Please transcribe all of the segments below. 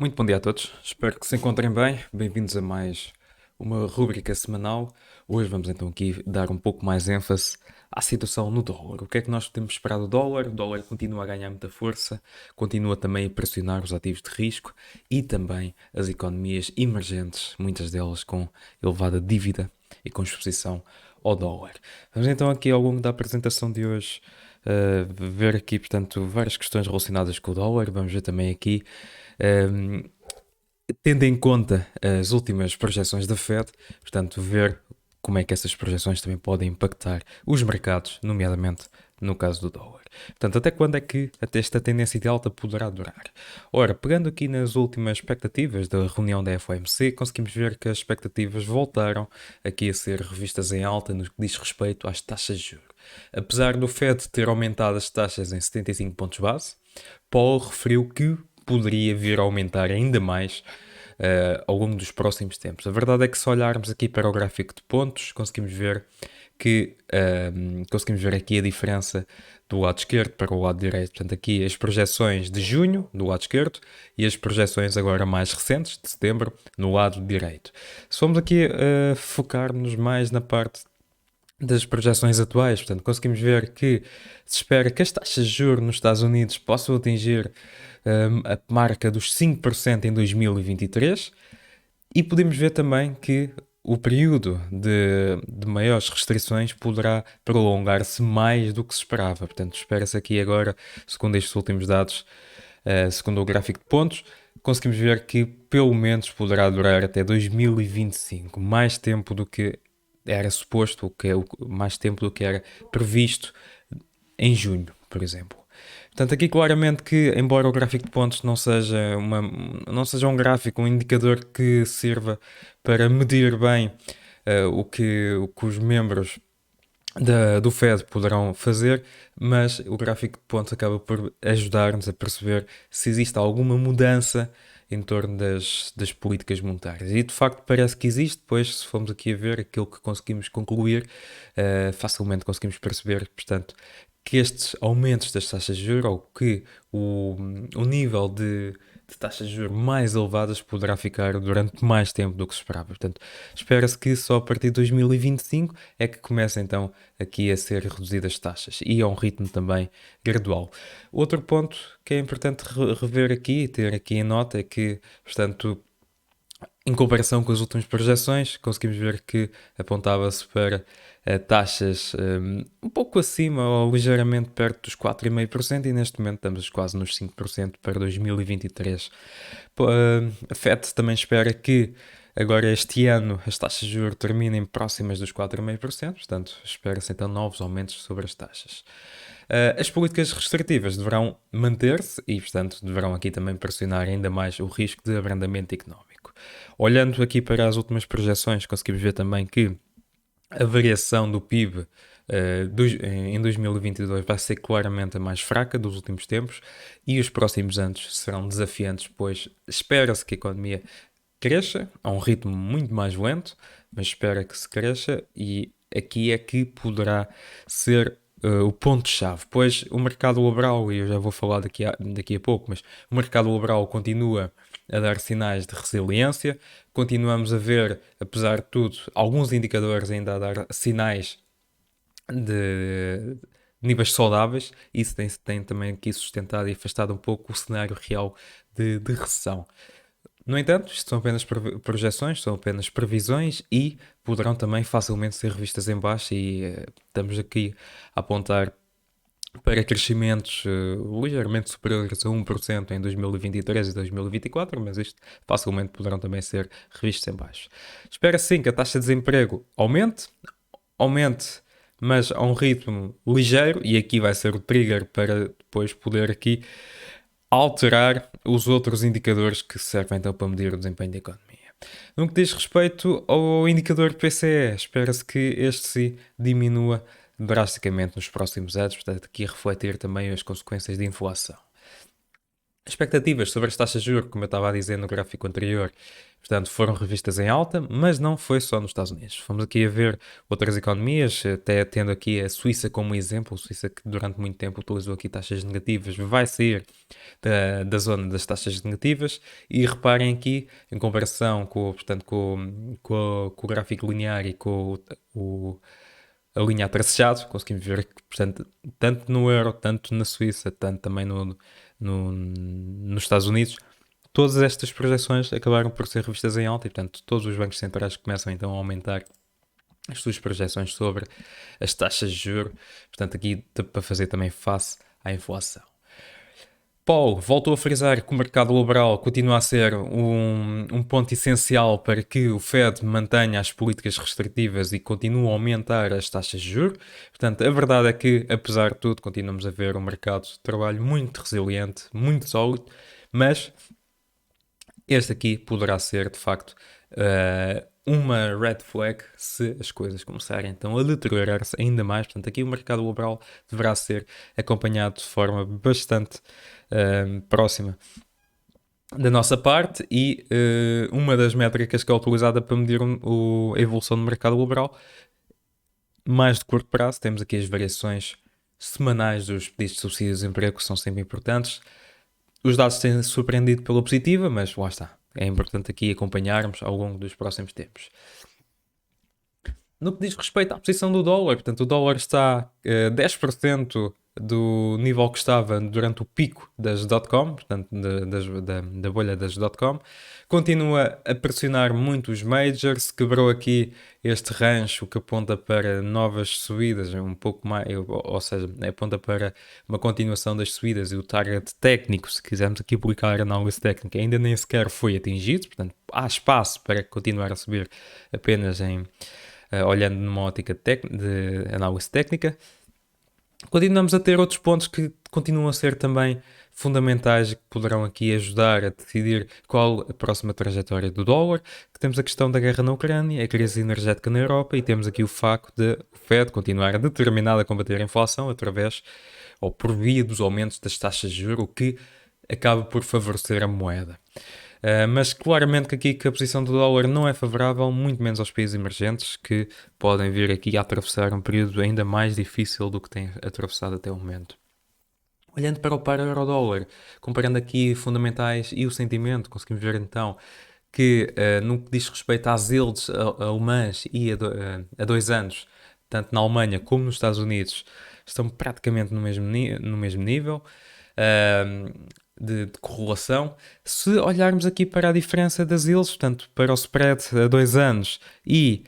Muito bom dia a todos, espero que se encontrem bem. Bem-vindos a mais uma rúbrica semanal. Hoje vamos então aqui dar um pouco mais ênfase à situação no dólar. O que é que nós podemos esperar do dólar? O dólar continua a ganhar muita força, continua também a pressionar os ativos de risco e também as economias emergentes, muitas delas com elevada dívida e com exposição ao dólar. Vamos então aqui ao longo da apresentação de hoje ver aqui, portanto, várias questões relacionadas com o dólar. Vamos ver também aqui um, tendo em conta as últimas projeções da Fed, portanto, ver como é que essas projeções também podem impactar os mercados, nomeadamente no caso do dólar. Portanto, até quando é que até esta tendência de alta poderá durar? Ora, pegando aqui nas últimas expectativas da reunião da FOMC, conseguimos ver que as expectativas voltaram aqui a ser revistas em alta no que diz respeito às taxas de juros. Apesar do Fed ter aumentado as taxas em 75 pontos base, Paul referiu que poderia vir a aumentar ainda mais ao longo dos próximos tempos. A verdade é que se olharmos aqui para o gráfico de pontos, conseguimos ver aqui a diferença do lado esquerdo para o lado direito. Portanto, aqui as projeções de junho do lado esquerdo e as projeções agora mais recentes, de setembro, no lado direito. Se formos aqui focar-nos mais na parte das projeções atuais, portanto, conseguimos ver que se espera que as taxas de juros nos Estados Unidos possam atingir a marca dos 5% em 2023 e podemos ver também que o período de maiores restrições poderá prolongar-se mais do que se esperava. Portanto, espera-se aqui agora, segundo estes últimos dados, segundo o gráfico de pontos, conseguimos ver que pelo menos poderá durar até 2025, mais tempo do que era suposto, mais tempo do que era previsto em junho, por exemplo. Portanto, aqui claramente que, embora o gráfico de pontos não seja um gráfico, um indicador que sirva para medir bem o que os membros do Fed poderão fazer, mas o gráfico de pontos acaba por ajudar-nos a perceber se existe alguma mudança em torno das políticas monetárias. E de facto parece que existe, pois se formos aqui a ver aquilo que conseguimos concluir, facilmente conseguimos perceber, portanto, que estes aumentos das taxas de juros, ou que o nível de taxas de juros mais elevadas poderá ficar durante mais tempo do que se esperava. Portanto, espera-se que só a partir de 2025 é que começa então aqui a ser reduzidas as taxas e a um ritmo também gradual. Outro ponto que é importante rever aqui e ter aqui em nota é que, portanto, em comparação com as últimas projeções, conseguimos ver que apontava-se para taxas um pouco acima ou ligeiramente perto dos 4,5% e neste momento estamos quase nos 5% para 2023. A FED também espera que agora este ano as taxas de juros terminem próximas dos 4,5%, portanto espera-se então novos aumentos sobre as taxas. As políticas restritivas deverão manter-se e, portanto, deverão aqui também pressionar ainda mais o risco de abrandamento económico. Olhando aqui para as últimas projeções, conseguimos ver também que a variação do PIB em 2022 vai ser claramente a mais fraca dos últimos tempos e os próximos anos serão desafiantes, pois espera-se que a economia cresça a um ritmo muito mais lento, mas espera que se cresça e aqui é que poderá ser o ponto-chave, pois o mercado laboral, e eu já vou falar daqui a pouco, mas o mercado laboral continua a dar sinais de resiliência, continuamos a ver, apesar de tudo, alguns indicadores ainda a dar sinais de níveis saudáveis, e isso tem também aqui sustentado e afastado um pouco o cenário real de recessão. No entanto, isto são apenas projeções, são apenas previsões e poderão também facilmente ser revistas em baixo e estamos aqui a apontar para crescimentos ligeiramente superiores a 1% em 2023 e 2024, mas isto facilmente poderão também ser revistos em baixo. Espera-se sim que a taxa de desemprego aumente, mas a um ritmo ligeiro, e aqui vai ser o trigger para depois poder aqui alterar os outros indicadores que servem então para medir o desempenho da economia. No que diz respeito ao indicador PCE, espera-se que este se diminua drasticamente nos próximos anos, portanto aqui a refletir também as consequências da inflação. Expectativas sobre as taxas de juros, como eu estava a dizer no gráfico anterior, portanto, foram revistas em alta, mas não foi só nos Estados Unidos. Fomos aqui a ver outras economias, até tendo aqui a Suíça como exemplo. A Suíça, que durante muito tempo utilizou aqui taxas negativas, vai sair da zona das taxas negativas. E reparem aqui, em comparação com, portanto, com o gráfico linear e com a linha a tracejado, conseguimos ver que, portanto, tanto no euro, tanto na Suíça, tanto também nos Estados Unidos, todas estas projeções acabaram por ser revistas em alta e, portanto, todos os bancos centrais começam então a aumentar as suas projeções sobre as taxas de juros, portanto, aqui para fazer também face à inflação. Paulo voltou a frisar que o mercado laboral continua a ser um ponto essencial para que o Fed mantenha as políticas restritivas e continue a aumentar as taxas de juros. Portanto, a verdade é que, apesar de tudo, continuamos a ver um mercado de trabalho muito resiliente, muito sólido, mas este aqui poderá ser, de facto, uma red flag se as coisas começarem então a deteriorar-se ainda mais. Portanto, aqui o mercado laboral deverá ser acompanhado de forma bastante próxima da nossa parte e uma das métricas que é utilizada para medir a evolução do mercado laboral, mais de curto prazo, temos aqui as variações semanais dos pedidos de subsídios de desemprego, que são sempre importantes. Os dados têm surpreendido pela positiva, mas lá está. É importante aqui acompanharmos ao longo dos próximos tempos. No que diz respeito à posição do dólar, portanto, o dólar está 10% do nível que estava durante o pico das dot-com, portanto, da bolha das dot-com. Continua a pressionar muito os majors, quebrou aqui este rancho que aponta para novas subidas, um pouco mais, ou seja, aponta para uma continuação das subidas, e o target técnico, se quisermos aqui aplicar a análise técnica, ainda nem sequer foi atingido, portanto, há espaço para continuar a subir apenas olhando numa ótica de análise técnica. Continuamos a ter outros pontos que continuam a ser também fundamentais e que poderão aqui ajudar a decidir qual a próxima trajetória do dólar. Que temos a questão da guerra na Ucrânia, a crise energética na Europa e temos aqui o facto de o Fed continuar determinado a combater a inflação através ou por via dos aumentos das taxas de juros, o que acaba por favorecer a moeda. Mas claramente que a posição do dólar não é favorável, muito menos aos países emergentes, que podem vir aqui a atravessar um período ainda mais difícil do que têm atravessado até o momento. Olhando para o par euro-dólar, comparando aqui fundamentais e o sentimento, conseguimos ver então que no que diz respeito às yields alemãs e a 2 anos, tanto na Alemanha como nos Estados Unidos, estão praticamente no mesmo nível de correlação. Se olharmos aqui para a diferença das yields, portanto, para o spread a 2 anos e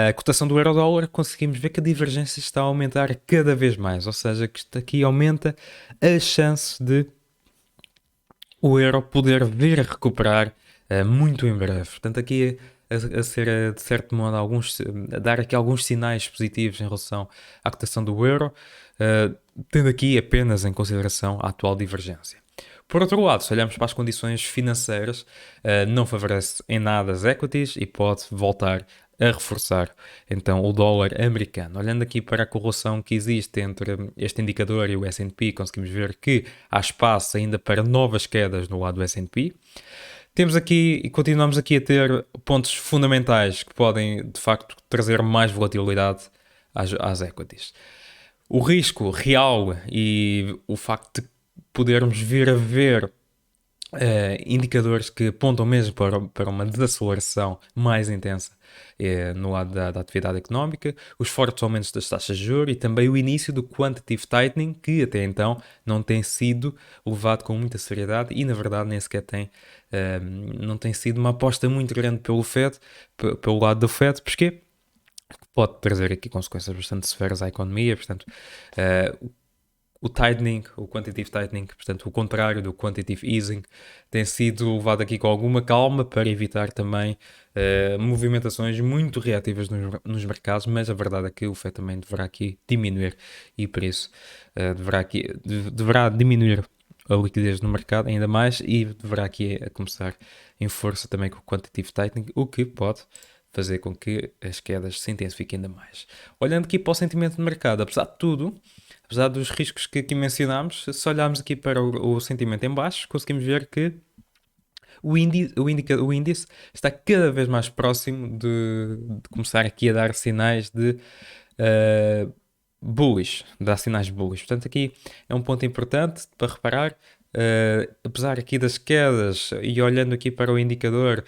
a cotação do euro-dólar, conseguimos ver que a divergência está a aumentar cada vez mais, ou seja, que isto aqui aumenta a chance de o euro poder vir a recuperar muito em breve. Portanto, aqui a ser, de certo modo, a dar aqui alguns sinais positivos em relação à cotação do euro, tendo aqui apenas em consideração a atual divergência. Por outro lado, se olharmos para as condições financeiras, não favorece em nada as equities e pode voltar a reforçar então o dólar americano. Olhando aqui para a correlação que existe entre este indicador e o S&P, conseguimos ver que há espaço ainda para novas quedas no lado do S&P. Temos aqui e continuamos aqui a ter pontos fundamentais que podem de facto trazer mais volatilidade às equities. O risco real e o facto de podermos vir a ver indicadores que apontam mesmo para uma desaceleração mais intensa no lado da atividade económica, os fortes aumentos das taxas de juros e também o início do quantitative tightening, que até então não tem sido levado com muita seriedade e na verdade nem sequer não tem sido uma aposta muito grande pelo Fed, pelo lado do Fed. Porquê? Pode trazer aqui consequências bastante severas à economia, portanto, o tightening, o quantitative tightening, portanto, o contrário do quantitative easing, tem sido levado aqui com alguma calma para evitar também movimentações muito reativas nos mercados, mas a verdade é que o FED também deverá aqui diminuir e por isso deverá diminuir a liquidez no mercado ainda mais e deverá aqui começar em força também com o quantitative tightening, o que pode fazer com que as quedas se intensifiquem ainda mais. Olhando aqui para o sentimento de mercado, apesar de tudo, apesar dos riscos que aqui mencionámos, se olharmos aqui para o sentimento em baixo, conseguimos ver que o índice está cada vez mais próximo de começar aqui a dar sinais de uh, bullish, dar sinais bullish. Portanto, aqui é um ponto importante para reparar. Apesar aqui das quedas e olhando aqui para o indicador,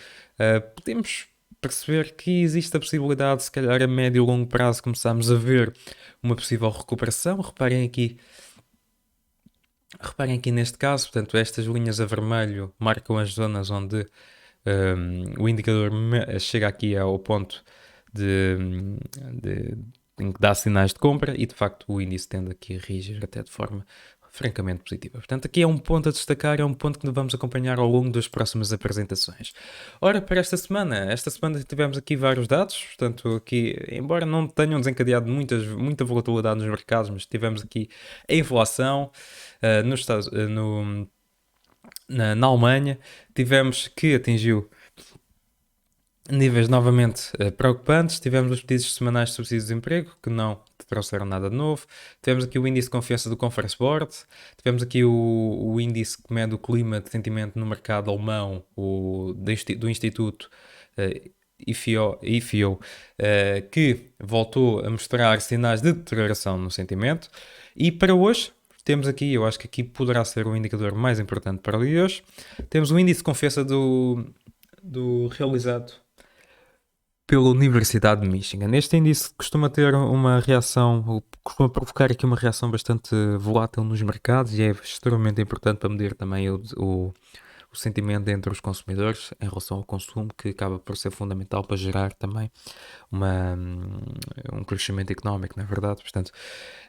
podemos perceber que existe a possibilidade, se calhar a médio e longo prazo, começarmos a ver uma possível recuperação. Reparem aqui neste caso, portanto, estas linhas a vermelho marcam as zonas onde o indicador chega aqui ao ponto em que dá sinais de compra e de facto o índice tende aqui a reagir até de forma francamente positiva. Portanto, aqui é um ponto a destacar, é um ponto que vamos acompanhar ao longo das próximas apresentações. Ora, para esta semana tivemos aqui vários dados, portanto, aqui, embora não tenham desencadeado muita volatilidade nos mercados, mas tivemos aqui a inflação nos Estados, na Alemanha, tivemos que atingiu níveis novamente preocupantes. Tivemos os pedidos semanais de subsídio de desemprego, que não trouxeram nada de novo. Tivemos aqui o índice de confiança do Conference Board. Tivemos aqui o índice que mede o clima de sentimento no mercado alemão, do Instituto IFO, que voltou a mostrar sinais de deterioração no sentimento. E para hoje, temos aqui, eu acho que aqui poderá ser o indicador mais importante para o dia de hoje. Temos o índice de confiança do realizado pela Universidade de Michigan. Este índice costuma ter uma reação, ou costuma provocar aqui uma reação bastante volátil nos mercados e é extremamente importante para medir também o sentimento entre os consumidores em relação ao consumo, que acaba por ser fundamental para gerar também um crescimento económico, não é verdade? Portanto,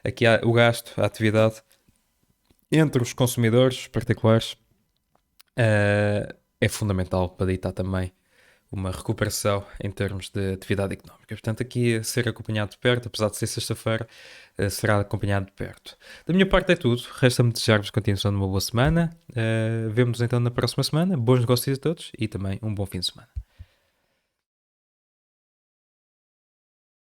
aqui há o gasto, a atividade entre os consumidores particulares é fundamental para ditar também uma recuperação em termos de atividade económica. Portanto, aqui a ser acompanhado de perto, apesar de ser sexta-feira, será acompanhado de perto. Da minha parte é tudo. Resta-me desejar-vos continuação de uma boa semana. Vemo-nos então na próxima semana. Bons negócios a todos e também um bom fim de semana.